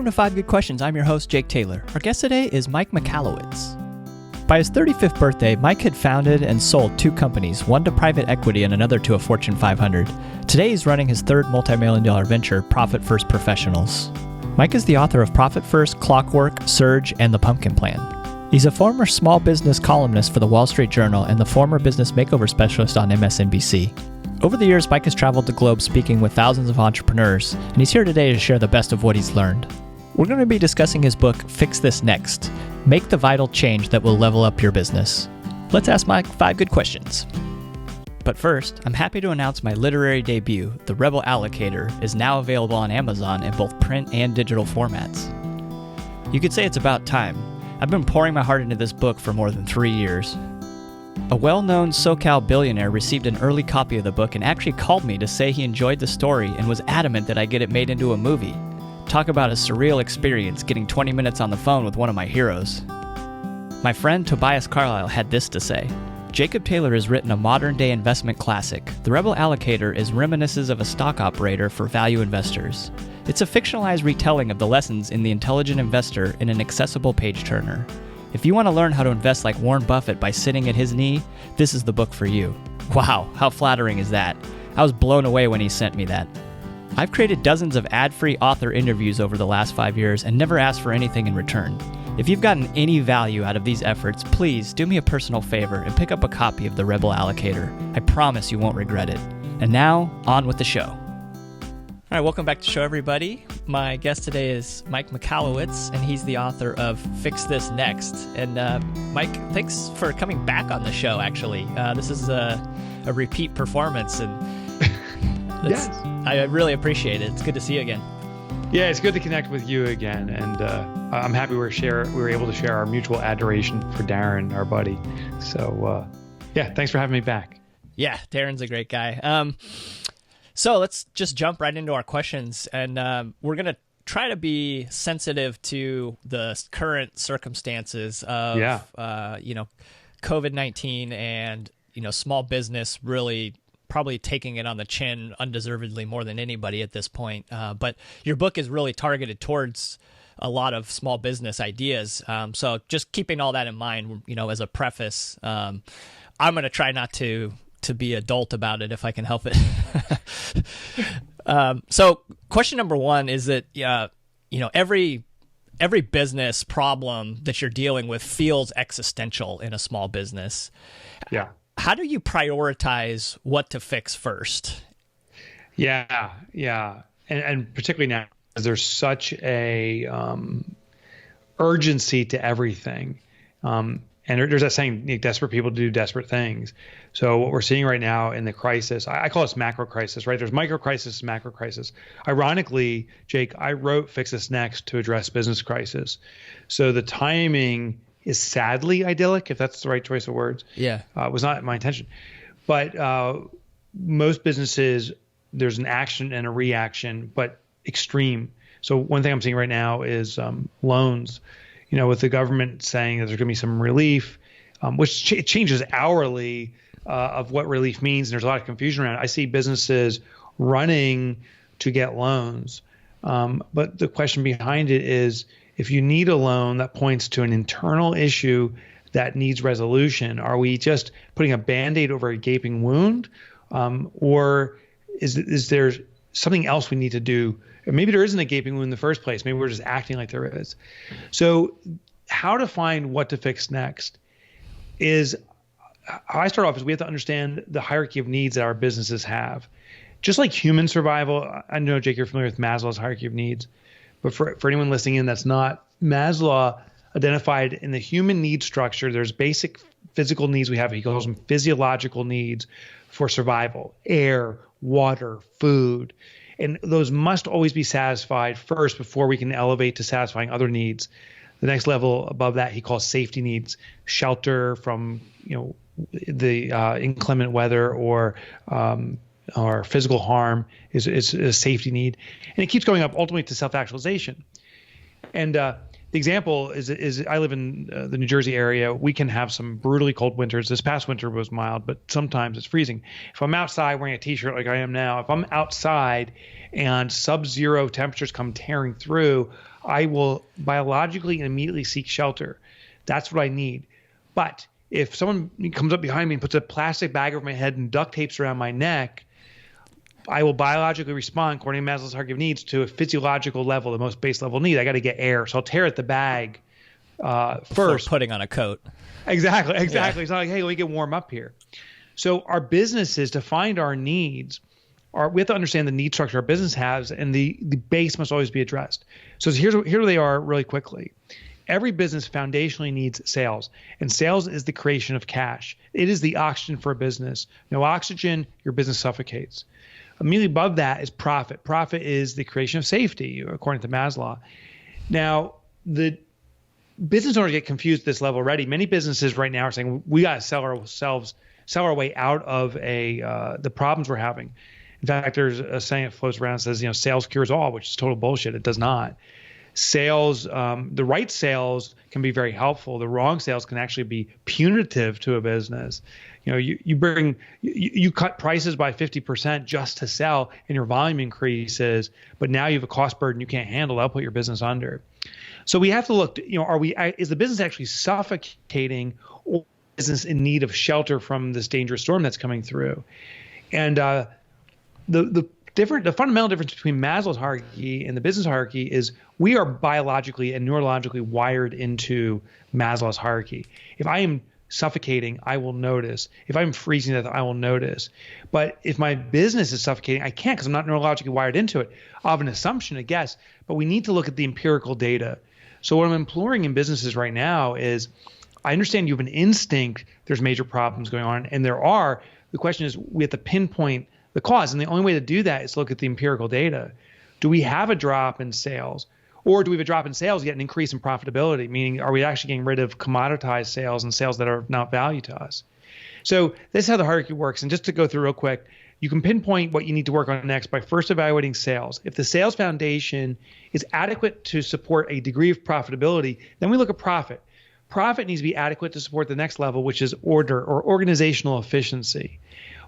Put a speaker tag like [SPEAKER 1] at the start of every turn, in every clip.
[SPEAKER 1] Welcome to 5 Good Questions. I'm your host, Jake Taylor. Our guest today is Mike Michalowicz. By his 35th birthday, Mike had founded and sold 2 companies, one to private equity and another to a Fortune 500. Today, he's running his third multi-million-dollar venture, Profit First Professionals. Mike is the author of Profit First, Clockwork, Surge, and The Pumpkin Plan. He's a former small business columnist for the Wall Street Journal and the former business makeover specialist on MSNBC. Over the years, Mike has traveled the globe speaking with thousands of entrepreneurs, and he's here today to share the best of what he's learned. We're going to be discussing his book, Fix This Next. Make the vital change that will level up your business. Let's ask Mike 5 good questions. But first, I'm happy to announce my literary debut, The Rebel Allocator, is now available on Amazon in both print and digital formats. You could say it's about time. I've been pouring my heart into this book for more than 3 years. A well-known SoCal billionaire received an early copy of the book and actually called me to say he enjoyed the story and was adamant that I get it made into a movie. Talk about a surreal experience getting 20 minutes on the phone with one of my heroes. My friend Tobias Carlyle had this to say: Jacob Taylor has written a modern-day investment classic. The Rebel Allocator is reminiscences of a stock operator for value investors. It's a fictionalized retelling of the lessons in The Intelligent Investor in an accessible page-turner. If you want to learn how to invest like Warren Buffett by sitting at his knee, this is the book for you. Wow, how flattering is that? I was blown away when he sent me that. I've created dozens of ad-free author interviews over the last 5 years and never asked for anything in return. If you've gotten any value out of these efforts, please do me a personal favor and pick up a copy of The Rebel Allocator. I promise you won't regret it. And now, on with the show. All right, welcome back to the show, everybody. My guest today is Mike Michalowicz, and he's the author of Fix This Next. And Mike, thanks for coming back on the show, actually. This is a repeat performance, and
[SPEAKER 2] yes.
[SPEAKER 1] I really appreciate it. It's good to see you again.
[SPEAKER 2] Yeah, it's good to connect with you again, and I'm happy we were able to share our mutual adoration for Darren, our buddy. So, yeah, thanks for having me back.
[SPEAKER 1] Yeah, Darren's a great guy. So let's just jump right into our questions, and we're going to try to be sensitive to the current circumstances of, COVID-19 and, small business really probably taking it on the chin undeservedly more than anybody at this point. But your book is really targeted towards a lot of small business ideas. So just keeping all that in mind, as a preface, I'm going to try not to be adult about it if I can help it. So question number 1 is that, every business problem that you're dealing with feels existential in a small business.
[SPEAKER 2] Yeah.
[SPEAKER 1] How do you prioritize what to fix first?
[SPEAKER 2] Yeah. And particularly now, because there's such a urgency to everything. And there's that saying, desperate people do desperate things. So what we're seeing right now in the crisis, I call this macro crisis, right? There's micro crisis, macro crisis. Ironically, Jake, I wrote Fix This Next to address business crisis. So the timing is sadly idyllic, if that's the right choice of words.
[SPEAKER 1] Yeah.
[SPEAKER 2] It was not my intention. But most businesses, there's an action and a reaction, but extreme. So one thing I'm seeing right now is loans. With the government saying that there's going to be some relief, which it changes hourly of what relief means. And there's a lot of confusion around it. I see businesses running to get loans. But the question behind it is, if you need a loan that points to an internal issue that needs resolution, are we just putting a Band-Aid over a gaping wound? Or is there something else we need to do? Or maybe there isn't a gaping wound in the first place. Maybe we're just acting like there is. So how to find what to fix next is, how I start off is we have to understand the hierarchy of needs that our businesses have. Just like human survival, I know, Jake, you're familiar with Maslow's Hierarchy of Needs, but for anyone listening in that's not, Maslow identified in the human need structure, there's basic physical needs we have. He calls them physiological needs for survival: air, water, food. And those must always be satisfied first before we can elevate to satisfying other needs. The next level above that he calls safety needs: shelter from the inclement weather or physical harm is a safety need. And it keeps going up ultimately to self-actualization. And the example is I live in the New Jersey area. We can have some brutally cold winters. This past winter was mild, but sometimes it's freezing. If I'm outside wearing a t-shirt like I am now, if I'm outside and sub-zero temperatures come tearing through, I will biologically and immediately seek shelter. That's what I need. But if someone comes up behind me and puts a plastic bag over my head and duct tapes around my neck, I will biologically respond, according to Maslow's hierarchy of needs, to a physiological level, the most base level need. I got to get air. So I'll tear at the bag first.
[SPEAKER 1] Before putting on a coat.
[SPEAKER 2] Exactly. Yeah. It's not like, hey, let me get warm up here. So our businesses, to find our needs, we have to understand the need structure our business has, and the base must always be addressed. So here they are really quickly. Every business foundationally needs sales, and sales is the creation of cash. It is the oxygen for a business. No oxygen, your business suffocates. Immediately above that is profit. Profit is the creation of safety, according to Maslow. Now, the business owners get confused at this level already. Many businesses right now are saying, we got to sell our way out of the problems we're having. In fact, there's a saying that floats around that says, sales cures all, which is total bullshit. It does not. Sales, the right sales can be very helpful. The wrong sales can actually be punitive to a business. You cut prices by 50% just to sell, and your volume increases, but now you have a cost burden you can't handle. That'll put your business under. So we have to look, is the business actually suffocating, or is business in need of shelter from this dangerous storm that's coming through? And the fundamental difference between Maslow's hierarchy and the business hierarchy is we are biologically and neurologically wired into Maslow's hierarchy. If I am suffocating, I will notice. If I'm freezing to death, I will notice. But if my business is suffocating, I can't, because I'm not neurologically wired into it. I'll have an assumption, I guess, but we need to look at the empirical data. So what I'm imploring in businesses right now is, I understand you have an instinct there's major problems going on, and there are. The question is, we have to pinpoint the cause, and the only way to do that is to look at the empirical data. Do we have a drop in sales, or do we have a drop in sales yet an increase in profitability? Meaning, are we actually getting rid of commoditized sales and sales that are not value to us? So this is how the hierarchy works. And just to go through real quick, you can pinpoint what you need to work on next by first evaluating sales. If the sales foundation is adequate to support a degree of profitability, then we look at profit. Profit needs to be adequate to support the next level, which is order or organizational efficiency.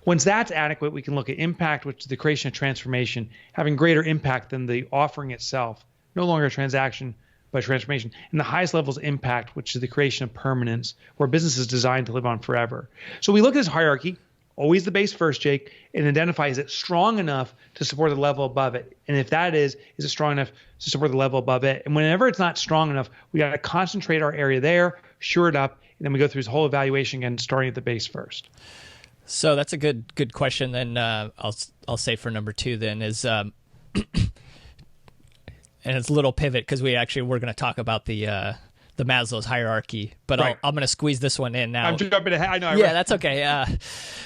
[SPEAKER 2] Once that's adequate, we can look at impact, which is the creation of transformation, having greater impact than the offering itself. No longer a transaction, but a transformation. And the highest level is impact, which is the creation of permanence, where business is designed to live on forever. So we look at this hierarchy, always the base first, Jake, and identify, is it strong enough to support the level above it? And if that is it strong enough to support the level above it? And whenever it's not strong enough, we got to concentrate our area there, shore it up, and then we go through this whole evaluation again, starting at the base first.
[SPEAKER 1] So that's a good question. Then I'll say for number two then is, and it's a little pivot because we're going to talk about the Maslow's hierarchy, but right. I'm going to squeeze this one in now.
[SPEAKER 2] I'm jumping ahead. I know.
[SPEAKER 1] Yeah, that's okay.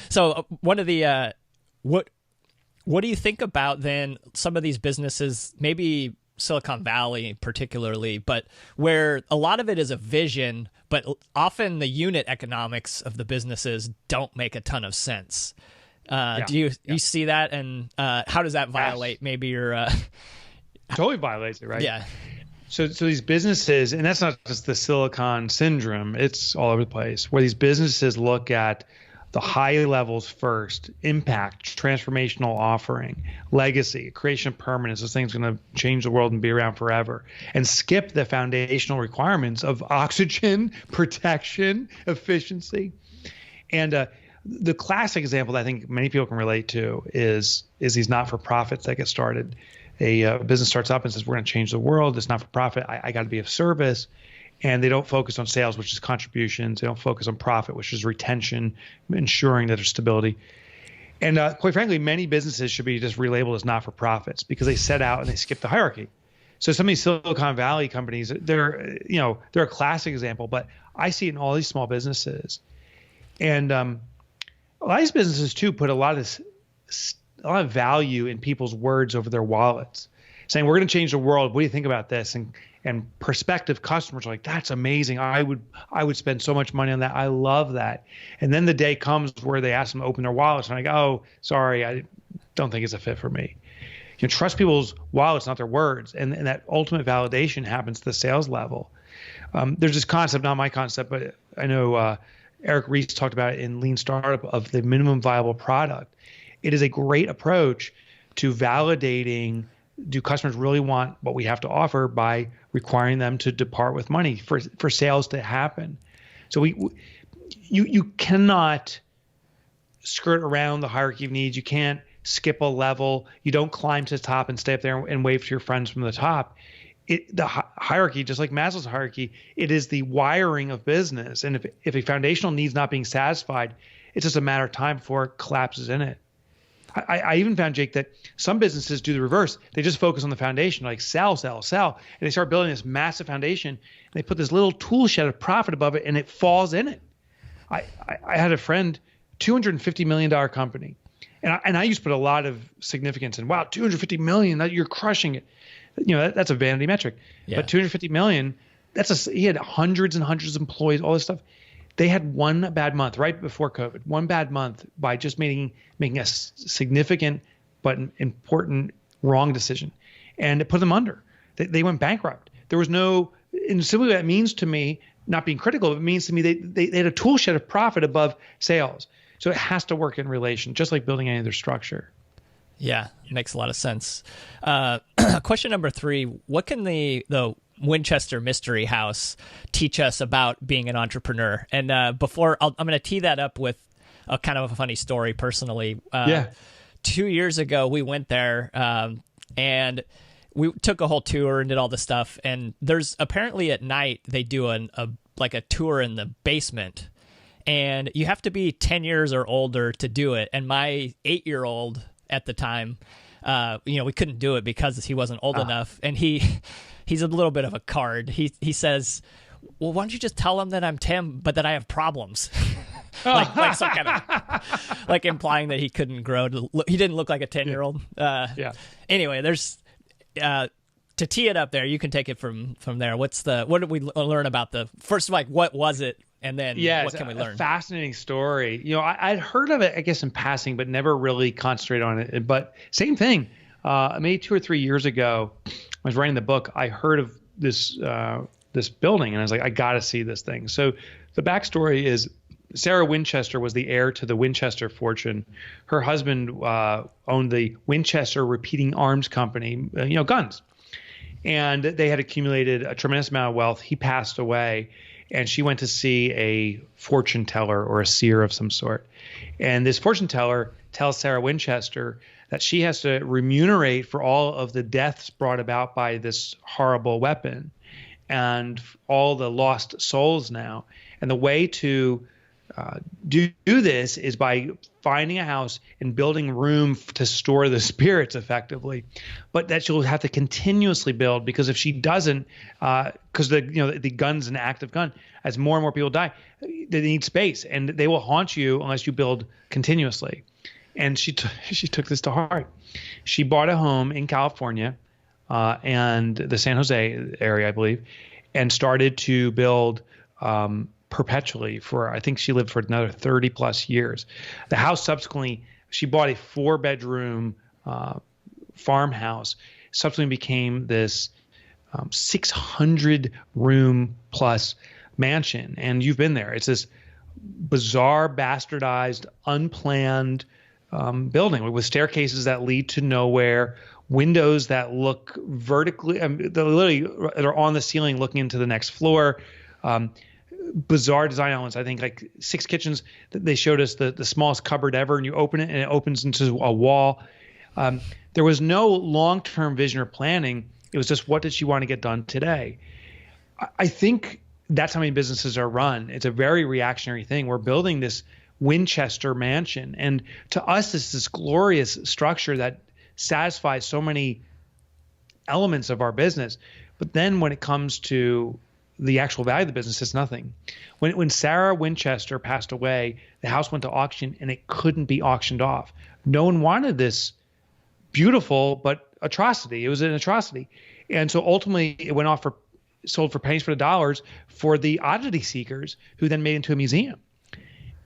[SPEAKER 1] So one of the what do you think about then some of these businesses, maybe Silicon Valley particularly, but where a lot of it is a vision, but often the unit economics of the businesses don't make a ton of sense. Do you see that, and how does that violate maybe your
[SPEAKER 2] totally violates it, right?
[SPEAKER 1] Yeah.
[SPEAKER 2] So these businesses, and that's not just the Silicon syndrome, it's all over the place, where these businesses look at the high levels first: impact, transformational offering, legacy, creation of permanence. This thing's going to change the world and be around forever, and skip the foundational requirements of oxygen, protection, efficiency. And the classic example that I think many people can relate to is these not-for-profits that get started. A business starts up and says, we're going to change the world. It's not for profit. I got to be of service. And they don't focus on sales, which is contributions. They don't focus on profit, which is retention, ensuring that there's stability. And quite frankly, many businesses should be just relabeled as not-for-profits because they set out and they skip the hierarchy. So some of these Silicon Valley companies, they're a classic example, but I see it in all these small businesses. And a lot of these businesses too put a lot of value in people's words over their wallets, saying, we're going to change the world. What do you think about this? And prospective customers are like, that's amazing. I would spend so much money on that. I love that. And then the day comes where they ask them to open their wallets and I go, oh, sorry, I don't think it's a fit for me. Trust people's wallets, not their words. And that ultimate validation happens at the sales level. There's this concept, not my concept, but I know Eric Ries talked about it in Lean Startup, of the minimum viable product. It is a great approach to validating, do customers really want what we have to offer, by requiring them to depart with money for sales to happen. So you cannot skirt around the hierarchy of needs. You can't skip a level. You don't climb to the top and stay up there and wave to your friends from the top. The hierarchy, just like Maslow's hierarchy, it is the wiring of business. And if a foundational need's not being satisfied, it's just a matter of time before it collapses in it. I even found, Jake, that some businesses do the reverse. They just focus on the foundation, like sell, sell, sell. And they start building this massive foundation. And they put this little tool shed of profit above it, and it falls in it. I had a friend, $250 million company. And I used to put a lot of significance in, wow, $250 million, you're crushing it. That's a vanity metric. Yeah. But $250 million, he had hundreds and hundreds of employees, all this stuff. They had one bad month right before COVID, one bad month by just making a significant but important wrong decision. And it put them under. They went bankrupt. There was no, and simply what that means to me, not being critical, it means to me they had a tool shed of profit above sales. So it has to work in relation, just like building any other structure.
[SPEAKER 1] Yeah, makes a lot of sense. Question number 3, what can the Winchester Mystery House teach us about being an entrepreneur? And I'm going to tee that up with a kind of a funny story personally. 2 years ago, we went there and we took a whole tour and did all this stuff. And there's apparently at night they do a tour in the basement. And you have to be 10 years or older to do it. And my 8-year-old at the time, we couldn't do it because he wasn't old enough. And he's a little bit of a card. He says, well, why don't you just tell him that I'm Tim, but that I have problems? like some kind of, like implying that he couldn't grow. He didn't look like a 10-year-old. Anyway, there's, to tee it up there, you can take it from there. What did we learn about first, like, what was it? And then what can we learn? A fascinating story.
[SPEAKER 2] I'd heard of it, I guess, in passing, but never really concentrated on it. But same thing. Maybe 2 or 3 years ago, I was writing the book. I heard of this building, and I was like, I got to see this thing. So the backstory is Sarah Winchester was the heir to the Winchester fortune. Her husband owned the Winchester Repeating Arms Company, guns. And they had accumulated a tremendous amount of wealth. He passed away. And she went to see a fortune teller or a seer of some sort. And this fortune teller tells Sarah Winchester that she has to remunerate for all of the deaths brought about by this horrible weapon and all the lost souls now. And the way to do this is by finding a house and building room to store the spirits effectively, but that she'll have to continuously build, because if she doesn't, because the gun's an active gun, as more and more people die, they need space and they will haunt you unless you build continuously. And she took this to heart. She bought a home in California and the San Jose area, I believe, and started to build perpetually I think she lived for another 30 plus years. The house subsequently, she bought a 4-bedroom farmhouse, subsequently became this 600 room plus mansion. And you've been there. It's this bizarre, bastardized, unplanned building with staircases that lead to nowhere, windows that look vertically, they're on the ceiling looking into the next floor. Bizarre design elements. I think like 6 kitchens. They showed us the smallest cupboard ever, and you open it and it opens into a wall. There was no long-term vision or planning. It was just, what did she want to get done today? I think that's how many businesses are run. It's a very reactionary thing. We're building this Winchester mansion, and to us, it's this glorious structure that satisfies so many elements of our business. But then when it comes to the actual value of the business, it's nothing. When Sarah Winchester passed away, the house went to auction and it couldn't be auctioned off. No one wanted this beautiful but atrocity. It was an atrocity. And so ultimately it went off sold for pennies for the dollars for the oddity seekers, who then made it into a museum.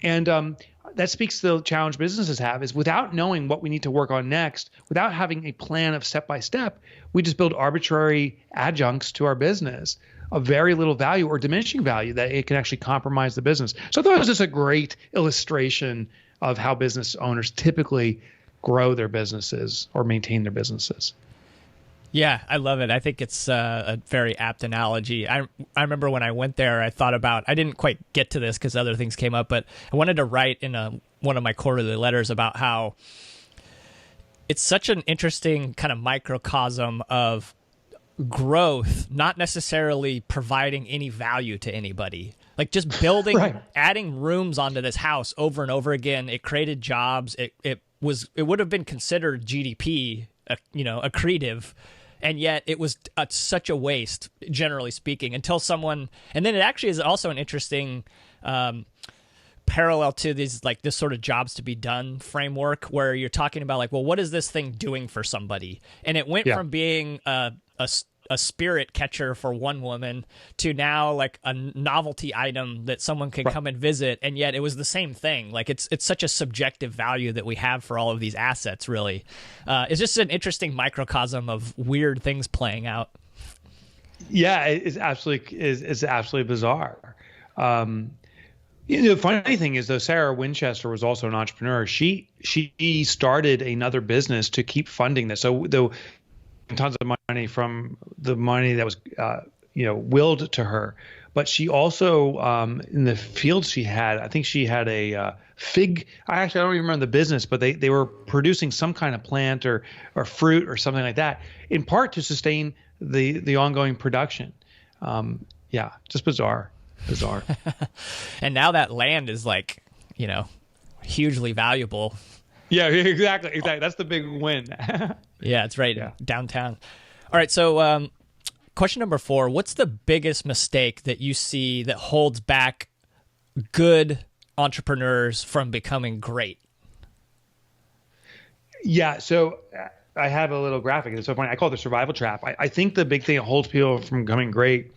[SPEAKER 2] And that speaks to the challenge businesses have, is without knowing what we need to work on next, without having a plan of step by step, we just build arbitrary adjuncts to our business of very little value or diminishing value that it can actually compromise the business. So I thought it was just a great illustration of how business owners typically grow their businesses or maintain their businesses.
[SPEAKER 1] Yeah, I love it. I think it's a very apt analogy. I remember when I went there, I thought about, I didn't quite get to this because other things came up, but I wanted to write in one of my quarterly letters about how it's such an interesting kind of microcosm of growth, not necessarily providing any value to anybody. Like just building,
[SPEAKER 2] Right.
[SPEAKER 1] adding rooms onto this house over and over again. It created jobs. It would have been considered GDP, accretive. And yet it was such a waste, generally speaking, until someone, and then it actually is also an interesting parallel to this sort of jobs to be done framework where you're talking about like, well, what is this thing doing for somebody? And it went from being a spirit catcher for one woman to now like a novelty item that someone can come and visit. And yet it was the same thing. Like it's such a subjective value that we have for all of these assets, really. It's just an interesting microcosm of weird things playing out.
[SPEAKER 2] Yeah, it's absolutely bizarre. The funny thing is, though, Sarah Winchester was also an entrepreneur. She started another business to keep funding this. So though tons of money from the money that was willed to her, but she also in the field she had, I think she had a fig. I don't even remember the business, but they were producing some kind of plant or fruit or something like that, in part to sustain the ongoing production. Just bizarre.
[SPEAKER 1] And now that land is like, hugely valuable.
[SPEAKER 2] Yeah, exactly. That's the big win.
[SPEAKER 1] Yeah, it's right downtown. All right, so question number 4, what's the biggest mistake that you see that holds back good entrepreneurs from becoming great? Yeah,
[SPEAKER 2] so I have a little graphic. It's so funny. I call it the survival trap. I think the big thing that holds people from becoming great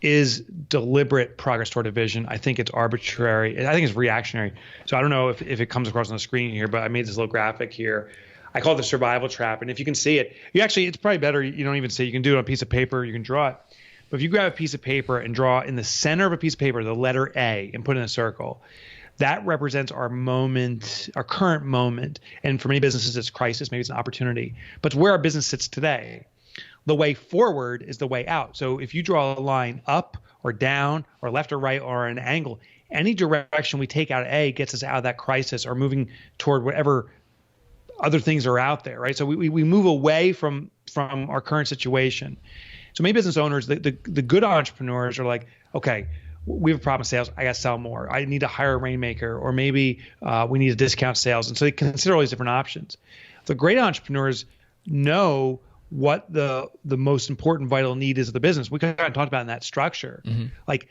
[SPEAKER 2] is deliberate progress toward a vision. I think it's arbitrary. I think it's reactionary. So I don't know if it comes across on the screen here, but I made this little graphic here. I call it the survival trap. And if you can see it, it's probably better you don't even see it. You can do it on a piece of paper. You can draw it. But if you grab a piece of paper and draw in the center of a piece of paper the letter A and put it in a circle, that represents our moment, our current moment. And for many businesses, it's crisis. Maybe it's an opportunity. But it's where our business sits today. The way forward is the way out. So if you draw a line up or down or left or right or an angle, any direction we take out of A gets us out of that crisis or moving toward whatever other things are out there, right? So we move away from our current situation. So many business owners, the good entrepreneurs are like, okay, we have a problem with sales. I got to sell more. I need to hire a rainmaker, or maybe we need to discount sales. And so they consider all these different options. The great entrepreneurs know what the most important vital need is of the business. We kind of talked about in that structure. Mm-hmm. Like,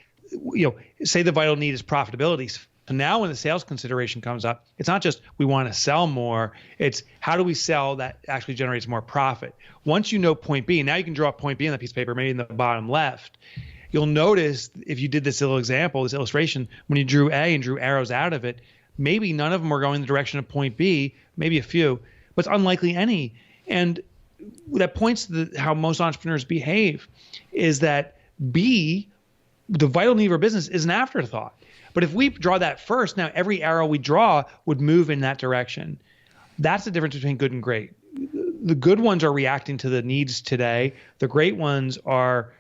[SPEAKER 2] say the vital need is profitability. So now when the sales consideration comes up, it's not just we want to sell more. It's how do we sell that actually generates more profit? Once you know point B, now you can draw up point B on that piece of paper, maybe in the bottom left. You'll notice if you did this little example, this illustration, when you drew A and drew arrows out of it, maybe none of them are going in the direction of point B, maybe a few, but it's unlikely any. And that points to how most entrepreneurs behave, is that B, the vital need of our business, is an afterthought. But if we draw that first, now every arrow we draw would move in that direction. That's the difference between good and great. The good ones are reacting to the needs today. The great ones are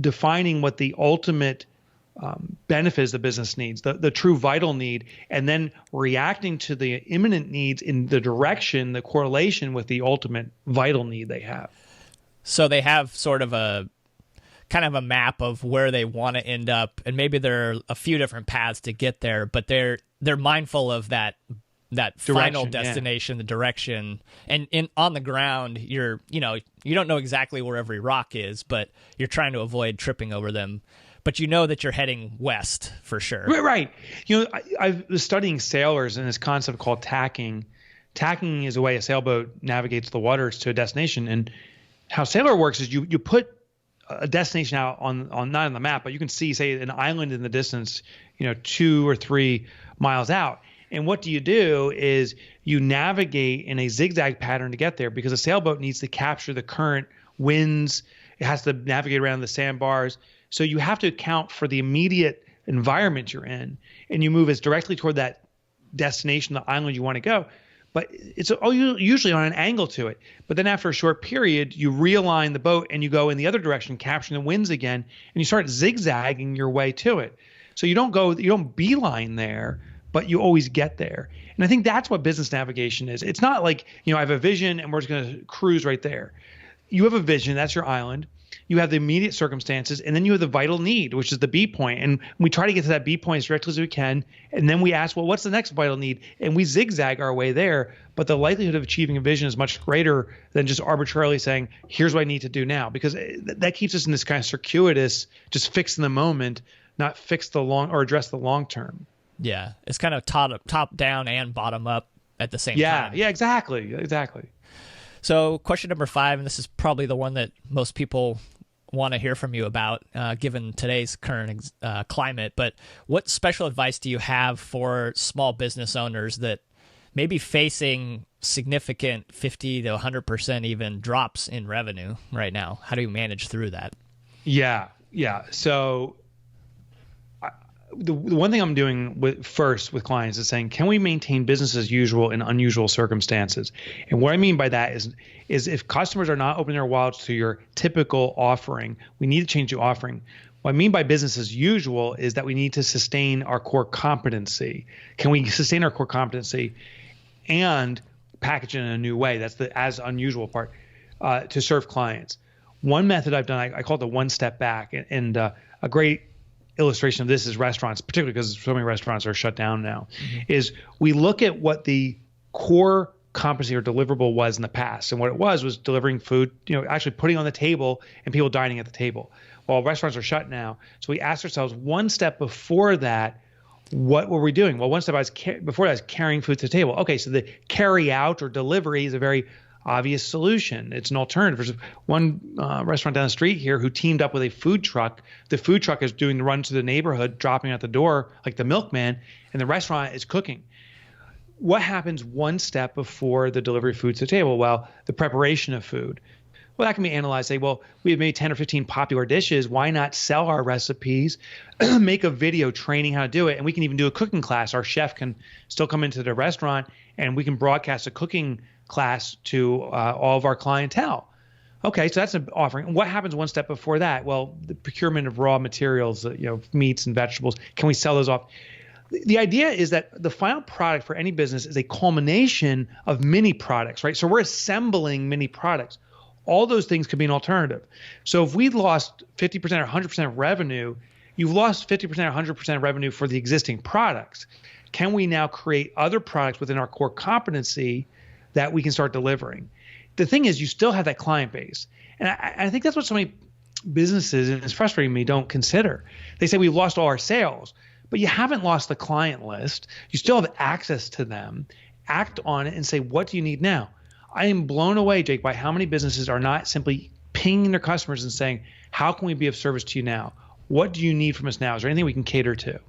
[SPEAKER 2] defining what the ultimate benefits the business needs, the true vital need, and then reacting to the imminent needs in the direction, the correlation with the ultimate vital need they have.
[SPEAKER 1] So they have sort of a kind of a map of where they want to end up, and maybe there are a few different paths to get there, but they're mindful of that final destination, the direction. And on the ground, you don't know exactly where every rock is, but you're trying to avoid tripping over them. But you know that you're heading west for sure.
[SPEAKER 2] Right. I was studying sailors and this concept called tacking. Tacking is a way a sailboat navigates the waters to a destination. And how sailor works is you put a destination out on not on the map, but you can see, say, an island in the distance, 2 or 3 miles out. And what do is you navigate in a zigzag pattern to get there, because a sailboat needs to capture the current winds. It has to navigate around the sandbars. So you have to account for the immediate environment you're in, and you move as directly toward that destination, the island you want to go. but it's usually on an angle to it. But then after a short period, you realign the boat and you go in the other direction, capturing the winds again, and you start zigzagging your way to it. So you don't beeline there, but you always get there. And I think that's what business navigation is. It's not like, I have a vision and we're just going to cruise right there. You have a vision, that's your island. You have the immediate circumstances, and then you have the vital need, which is the B point. And we try to get to that B point as directly as we can. And then we ask, well, what's the next vital need? And we zigzag our way there. But the likelihood of achieving a vision is much greater than just arbitrarily saying, here's what I need to do now. Because that keeps us in this kind of circuitous, just fix in the moment, not fix the long or address the long term.
[SPEAKER 1] Yeah. It's kind of top down and bottom up at the same time.
[SPEAKER 2] Yeah, exactly.
[SPEAKER 1] So question number 5, and this is probably the one that most people want to hear from you about, given today's current climate, but what special advice do you have for small business owners that may be facing significant 50 to 100% even drops in revenue right now? How do you manage through that?
[SPEAKER 2] Yeah. So the one thing I'm doing first with clients is saying, can we maintain business as usual in unusual circumstances? And what I mean by that is if customers are not opening their wallets to your typical offering, we need to change the offering. What I mean by business as usual is that we need to sustain our core competency. Can we sustain our core competency and package it in a new way? That's the as unusual part to serve clients. One method I've done, I call it the one step back, and a great illustration of this is restaurants, particularly because so many restaurants are shut down now, is we look at what the core competency or deliverable was in the past. And what it was delivering food, actually putting on the table and people dining at the table. Well, restaurants are shut now. So we asked ourselves one step before that, what were we doing? Well, one step before that was carrying food to the table. Okay, so the carry out or delivery is a very obvious solution. It's an alternative. There's one restaurant down the street here who teamed up with a food truck. The food truck is doing the run to the neighborhood, dropping at the door like the milkman, and the restaurant is cooking. What happens one step before the delivery of food to the table? Well, the preparation of food. Well, that can be analyzed. Say, well, we have made 10 or 15 popular dishes. Why not sell our recipes, make a video training how to do it, and we can even do a cooking class. Our chef can still come into the restaurant, and we can broadcast a cooking class to all of our clientele. Okay, so that's an offering. What happens one step before that? Well, the procurement of raw materials, meats and vegetables. Can we sell those off? The idea is that the final product for any business is a culmination of mini products, right? So we're assembling mini products. All those things could be an alternative. So if we lost 50% or 100% of revenue, you've lost 50% or 100% of revenue for the existing products. Can we now create other products within our core competency that we can start delivering? The thing is, you still have that client base. And I think that's what so many businesses, and it's frustrating me, don't consider. They say we've lost all our sales, but you haven't lost the client list. You still have access to them. Act on it and say, what do you need now? I am blown away, Jake, by how many businesses are not simply pinging their customers and saying, how can we be of service to you now? What do you need from us now? Is there anything we can cater to?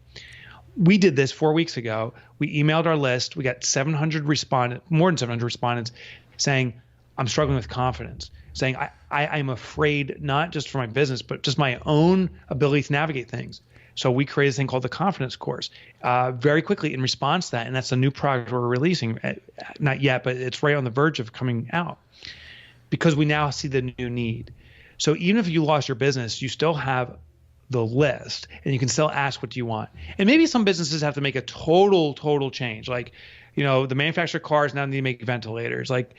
[SPEAKER 2] We did this 4 weeks ago. We emailed our list. We got more than 700 respondents saying, I'm struggling with confidence, saying I'm afraid not just for my business, but just my own ability to navigate things. So we created this thing called the Confidence Course very quickly in response to that. And that's a new product we're releasing. Not yet, but it's right on the verge of coming out because we now see the new need. So even if you lost your business, you still have the list and you can still ask, what do you want? And maybe some businesses have to make a total change. Like, the manufacturer cars now need to make ventilators. Like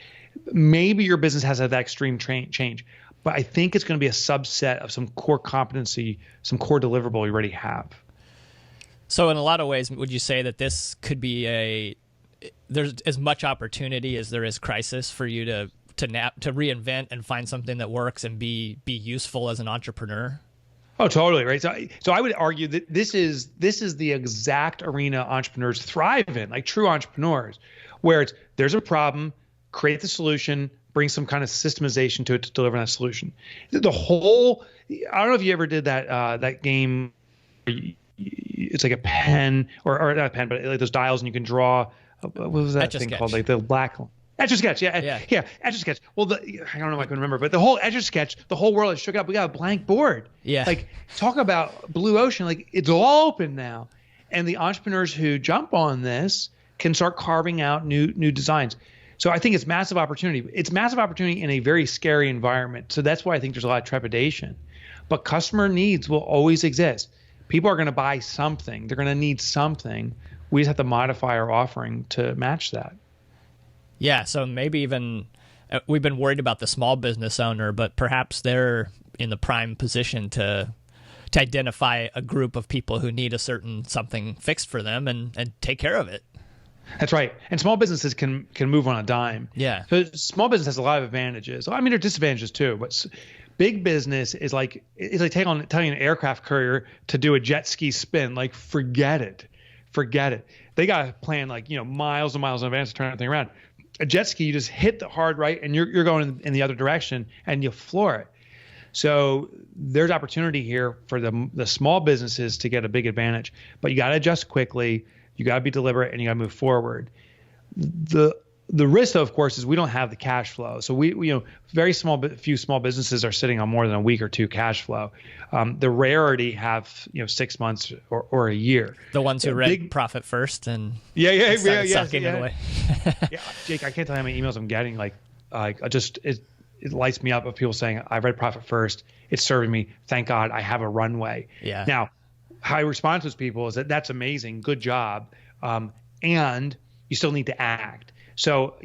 [SPEAKER 2] maybe your business has that extreme change. But I think it's going to be a subset of some core competency, some core deliverable you already have.
[SPEAKER 1] So in a lot of ways, would you say that this could be there's as much opportunity as there is crisis for you to reinvent and find something that works and be useful as an entrepreneur?
[SPEAKER 2] Oh, totally, right. So I would argue that this is the exact arena entrepreneurs thrive in, like true entrepreneurs, where there's a problem, create the solution, bring some kind of systemization to it to deliver that solution. I don't know if you ever did that game. It's like a pen or not a pen, but like those dials, and you can draw. What was that thing called? Like the black Etch-a-Sketch. Yeah. Etch-a-Sketch. Well, I don't know if I can remember, but the whole Etch-a-Sketch, the whole world is shook up. We got a blank board.
[SPEAKER 1] Yeah.
[SPEAKER 2] Like talk about blue ocean. Like it's all open now, and the entrepreneurs who jump on this can start carving out new designs. So I think it's massive opportunity. It's massive opportunity in a very scary environment. So that's why I think there's a lot of trepidation. But customer needs will always exist. People are going to buy something. They're going to need something. We just have to modify our offering to match that.
[SPEAKER 1] Yeah, so maybe even we've been worried about the small business owner, but perhaps they're in the prime position to identify a group of people who need a certain something fixed for them and take care of it.
[SPEAKER 2] That's right. And small businesses can move on a dime.
[SPEAKER 1] Yeah.
[SPEAKER 2] So small business has a lot of advantages. I mean, there are disadvantages too, but big business is like, it's like telling an aircraft courier to do a jet ski spin. Like, forget it. They got to plan miles and miles in advance to turn everything around. A jet ski, you just hit the hard right and you're going in the other direction and you floor it. So there's opportunity here for the small businesses to get a big advantage, but you got to adjust quickly. You got to be deliberate and you got to move forward. The risk, though, of course, is we don't have the cash flow. So few small businesses are sitting on more than a week or two cash flow. The rarity have 6 months or a year.
[SPEAKER 1] The ones who read Profit First and
[SPEAKER 2] sucking
[SPEAKER 1] it away.
[SPEAKER 2] Yeah, Jake, I can't tell you how many emails I'm getting. It lights me up of people saying, I read Profit First. It's serving me. Thank God I have a runway.
[SPEAKER 1] Yeah.
[SPEAKER 2] Now, how I respond to those people is that's amazing. Good job. And you still need to act. So,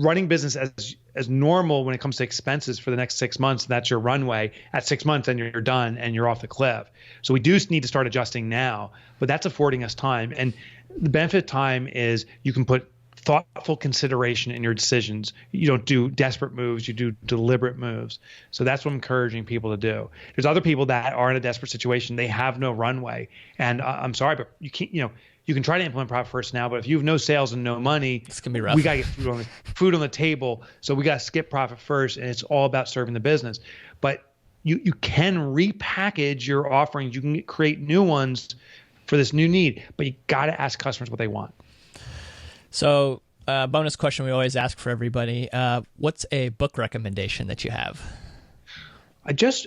[SPEAKER 2] running business as normal when it comes to expenses for the next 6 months, that's your runway. At 6 months, then you're done and you're off the cliff. So we do need to start adjusting now, but that's affording us time. And the benefit of time is you can put thoughtful consideration in your decisions. You don't do desperate moves, you do deliberate moves. So that's what I'm encouraging people to do. There's other people that are in a desperate situation. They have no runway. And I'm sorry, but you can't, you can try to implement Profit First now, but if you have no sales and no money,
[SPEAKER 1] it's gonna be rough.
[SPEAKER 2] We got to get food on the table. So we got to skip Profit First, and it's all about serving the business. But you can repackage your offerings. You can create new ones for this new need, but you got to ask customers what they want.
[SPEAKER 1] So, bonus question we always ask for everybody: what's a book recommendation that you have?
[SPEAKER 2] I just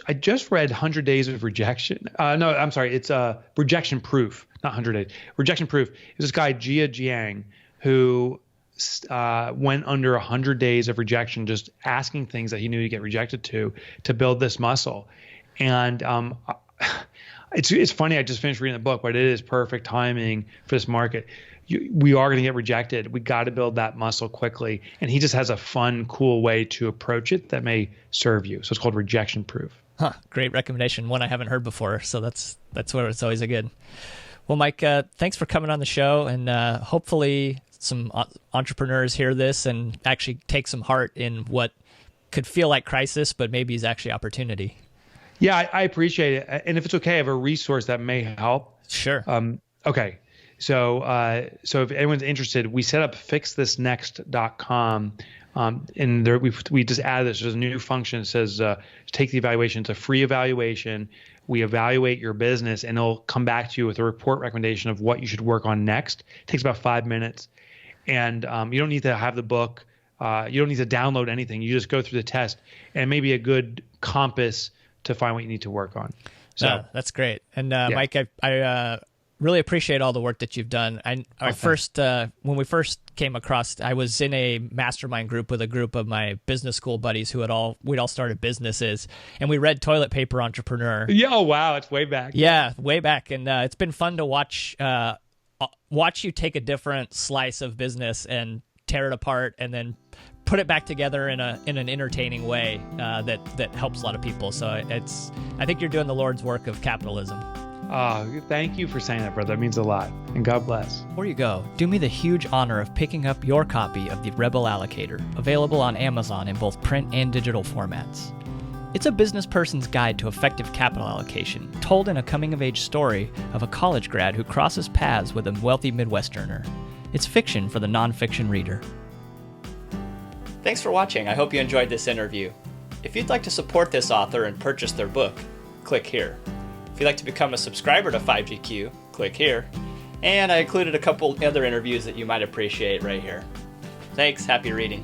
[SPEAKER 2] read 100 Days of Rejection. No, I'm sorry. It's Rejection Proof, not 100 Days. Rejection Proof is this guy, Jia Jiang, who went under 100 days of rejection, just asking things that he knew he'd get rejected to build this muscle. And it's funny. I just finished reading the book, but it is perfect timing for this market. We are going to get rejected. We got to build that muscle quickly. And he just has a fun, cool way to approach it that may serve you. So it's called Rejection Proof.
[SPEAKER 1] Huh. Great recommendation. One I haven't heard before. So that's where it's always a good. Well, Mike, thanks for coming on the show. And hopefully some entrepreneurs hear this and actually take some heart in what could feel like crisis, but maybe is actually opportunity.
[SPEAKER 2] Yeah, I appreciate it. And if it's okay, I have a resource that may help.
[SPEAKER 1] Sure.
[SPEAKER 2] Okay. So if anyone's interested, we set up fixthisnext.com. And there we just added this. There's a new function that says take the evaluation. It's a free evaluation. We evaluate your business, and it'll come back to you with a report recommendation of what you should work on next. It takes about 5 minutes, and you don't need to have the book. You don't need to download anything. You just go through the test, and maybe a good compass to find what you need to work on. So
[SPEAKER 1] that's great. And Mike, I really appreciate all the work that you've done. When we first came across, I was in a mastermind group with a group of my business school buddies who we'd all started businesses, and we read Toilet Paper Entrepreneur.
[SPEAKER 2] Yeah, oh, wow, it's way back.
[SPEAKER 1] Yeah, way back, and it's been fun to watch you take a different slice of business and tear it apart, and then put it back together in an entertaining way that helps a lot of people. So I think you're doing the Lord's work of capitalism.
[SPEAKER 2] Thank you for saying that, brother. That means a lot. And God bless.
[SPEAKER 1] Before you go, do me the huge honor of picking up your copy of The Rebel Allocator, available on Amazon in both print and digital formats. It's a business person's guide to effective capital allocation, told in a coming-of-age story of a college grad who crosses paths with a wealthy Midwesterner. It's fiction for the nonfiction reader. Thanks for watching. I hope you enjoyed this interview. If you'd like to support this author and purchase their book, click here. If you'd like to become a subscriber to 5GQ, click here. And I included a couple other interviews that you might appreciate right here. Thanks, happy reading.